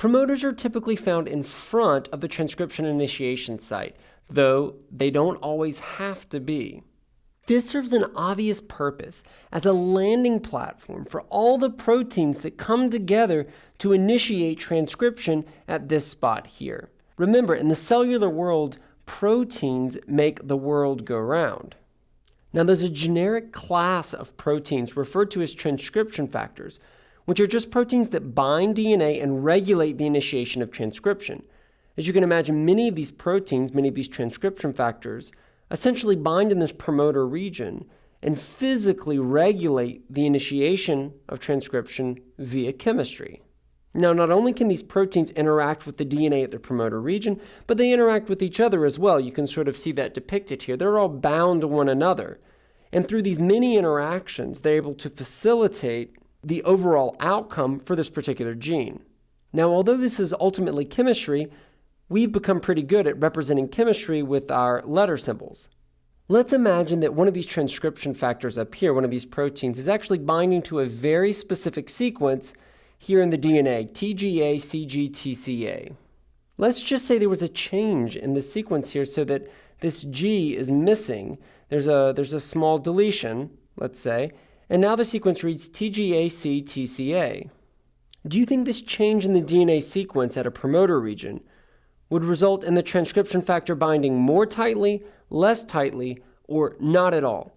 Promoters are typically found in front of the transcription initiation site, though they don't always have to be. This serves an obvious purpose as a landing platform for all the proteins that come together to initiate transcription at this spot here. Remember, in the cellular world, proteins make the world go round. Now, there's a generic class of proteins referred to as transcription factors, which are just proteins that bind DNA and regulate the initiation of transcription. As you can imagine, many of these proteins, many of these transcription factors, essentially bind in this promoter region and physically regulate the initiation of transcription via chemistry. Now, not only can these proteins interact with the DNA at the promoter region, but they interact with each other as well. You can sort of see that depicted here. They're all bound to one another. And through these many interactions, they're able to facilitate the overall outcome for this particular gene. Now, although this is ultimately chemistry, we've become pretty good at representing chemistry with our letter symbols. Let's imagine that one of these transcription factors up here, one of these proteins, is actually binding to a very specific sequence here in the DNA, TGA, CG, TCA. Let's just say there was a change in the sequence here so that this G is missing. There's a small deletion, let's say, and now the sequence reads TGAC, TCA. Do you think this change in the DNA sequence at a promoter region would result in the transcription factor binding more tightly, less tightly, or not at all?